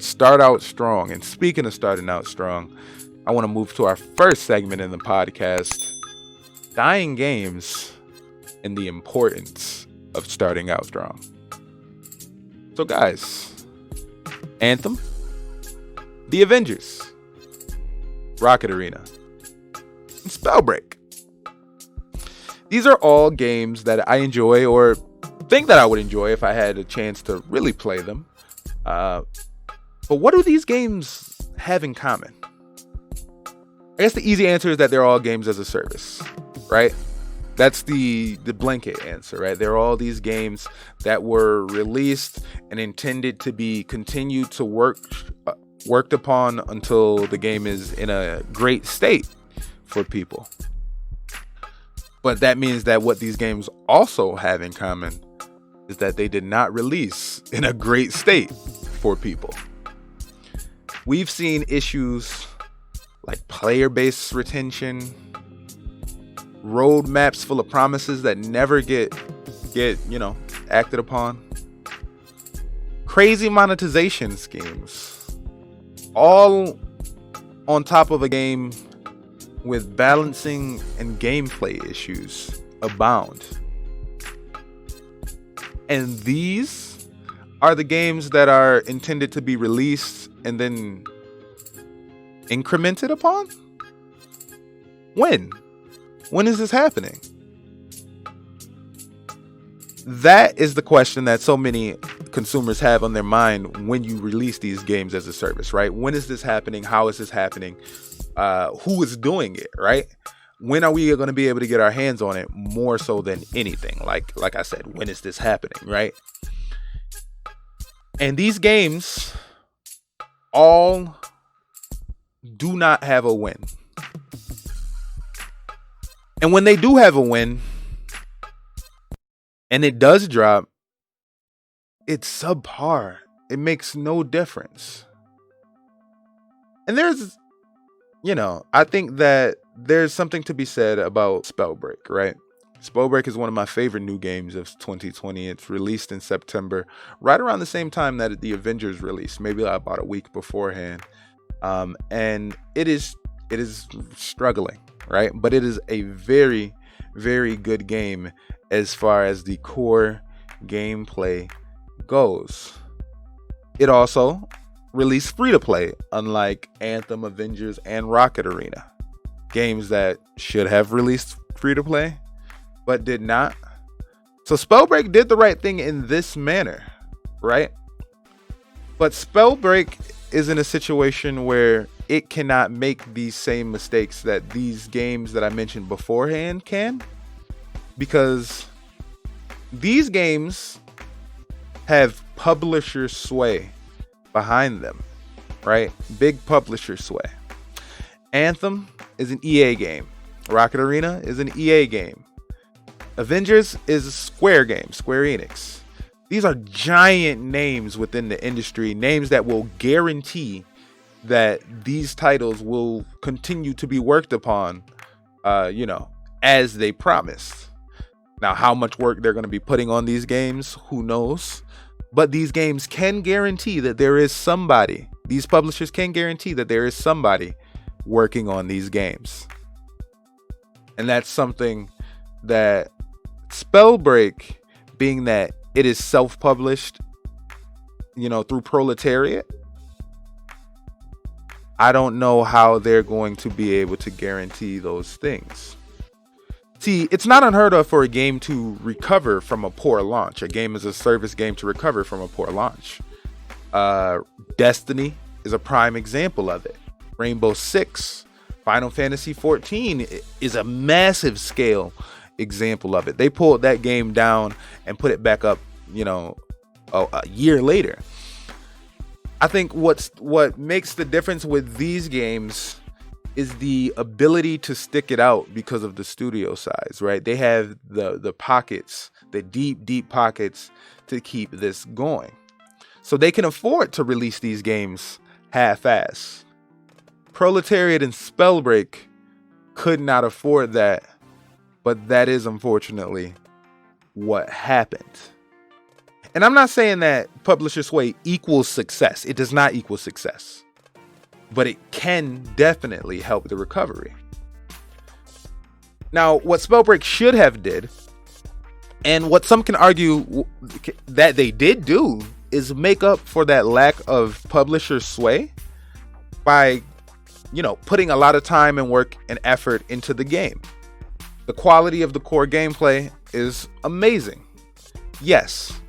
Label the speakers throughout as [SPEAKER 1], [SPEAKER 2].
[SPEAKER 1] Start out strong. And speaking of starting out strong, I want to move to our first segment in the podcast, dying games and the importance of starting out strong. So guys, Anthem, The Avengers, Rocket Arena, and Spellbreak. These are all games that I enjoy, or think that I would enjoy if I had a chance to really play them. But what do these games have in common? I guess the easy answer is that they're all games as a service, right? That's the blanket answer, right? They're all these games that were released and intended to be continued to worked upon until the game is in a great state for people. But that means that what these games also have in common is that they did not release in a great state for people. We've seen issues like player-based retention, roadmaps full of promises that never get acted upon, crazy monetization schemes, all on top of a game with balancing and gameplay issues abound. And these are the games that are intended to be released and then incremented upon? When? When is this happening? That is the question that so many consumers have on their mind when you release these games as a service, right? When is this happening? How is this happening? Who is doing it, right? When are we going to be able to get our hands on it more so than anything? Like I said, when is this happening, right? And these games all do not have a win. And when they do have a win, and it does drop, it's subpar. It makes no difference. And there's, I think that there's something to be said about Spellbreak, right? Spellbreak is one of my favorite new games of 2020. It's released in September, right around the same time that the Avengers released, maybe about a week beforehand. And it is struggling, right? But it is a very, very good game as far as the core gameplay goes. It also released free to play, unlike Anthem, Avengers, and Rocket Arena, games that should have released free to play but did not. So Spellbreak did the right thing in this manner, right? But Spellbreak is in a situation where it cannot make these same mistakes that these games that I mentioned beforehand can, because these games have publisher sway behind them, right? Big publisher sway. Anthem is an EA game. Rocket Arena is an EA game. Avengers is a Square game, Square Enix. These are giant names within the industry, names that will guarantee that these titles will continue to be worked upon, as they promised. Now, how much work they're going to be putting on these games, who knows? But these games can guarantee that there is somebody, these publishers can guarantee that there is somebody working on these games. And that's something that Spellbreak, being that it is self-published, through Proletariat, I don't know how they're going to be able to guarantee those things. See, it's not unheard of for a game to recover from a poor launch. A game as a service game to recover from a poor launch. Destiny is a prime example of it. Rainbow Six, Final Fantasy 14 is a massive scale example of it. They pulled that game down and put it back up, a year later. I think what makes the difference with these games is the ability to stick it out because of the studio size, right? They have the pockets, the deep pockets to keep this going. So they can afford to release these games half-ass. Proletariat and Spellbreak could not afford that, but that is unfortunately what happened. And I'm not saying that publisher sway equals success. It does not equal success. But it can definitely help the recovery. Now, what Spellbreak should have did, and what some can argue that they did do, is make up for that lack of publisher sway by, putting a lot of time and work and effort into the game. The quality of the core gameplay is amazing. Yes,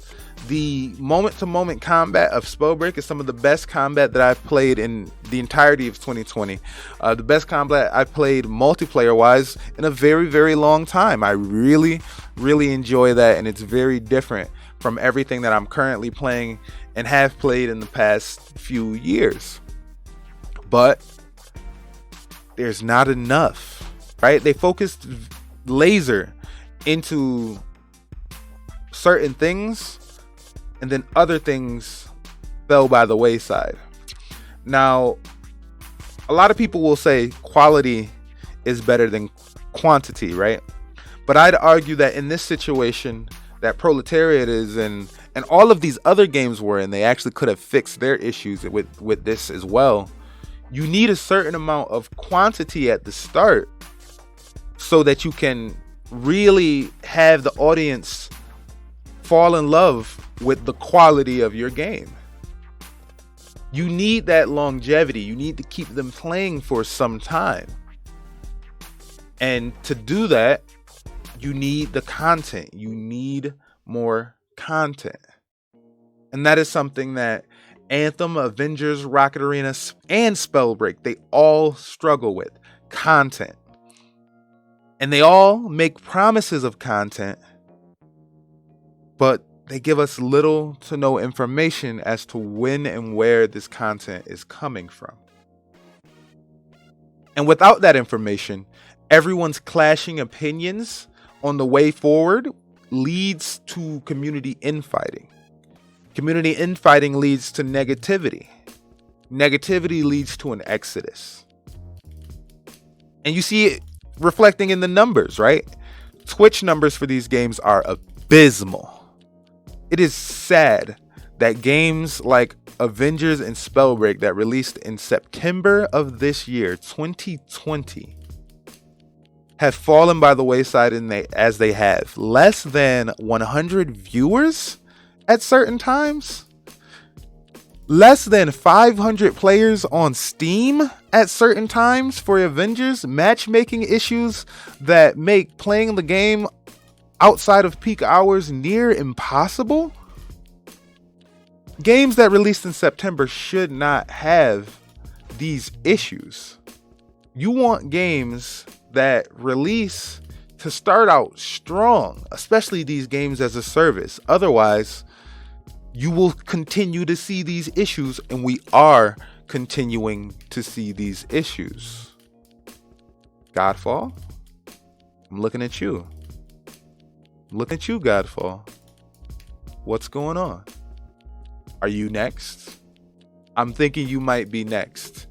[SPEAKER 1] the moment-to-moment combat of Spellbreak is some of the best combat that I've played in the entirety of 2020. The best combat I've played multiplayer-wise in a very, very long time. I really, really enjoy that, and it's very different from everything that I'm currently playing and have played in the past few years. But there's not enough, right? They focused laser into certain things, and then other things fell by the wayside. Now, a lot of people will say quality is better than quantity, right? But I'd argue that in this situation that Proletariat is in, and all of these other games were in, they actually could have fixed their issues with this as well. You need a certain amount of quantity at the start so that you can really have the audience fall in love with the quality of your game. You need that longevity. You need to keep them playing for some time. And to do that, you need the content. You need more content. And that is something that Anthem, Avengers, Rocket Arena, and Spellbreak, they all struggle with. Content. And they all make promises of content, but they give us little to no information as to when and where this content is coming from. And without that information, everyone's clashing opinions on the way forward leads to community infighting. Community infighting leads to negativity. Negativity leads to an exodus. And you see it reflecting in the numbers, right? Twitch numbers for these games are abysmal. It is sad that games like Avengers and Spellbreak that released in September of this year, 2020, have fallen by the wayside as they have. Less than 100 viewers at certain times. Less than 500 players on Steam at certain times for Avengers. Matchmaking issues that make playing the game outside of peak hours near impossible. Games that released in September should not have these issues. You want games that release to start out strong, especially these games as a service. Otherwise, you will continue to see these issues, and we are continuing to see these issues. Godfall, I'm looking at you. Look at you, Godfall. What's going on? Are you next? I'm thinking you might be next.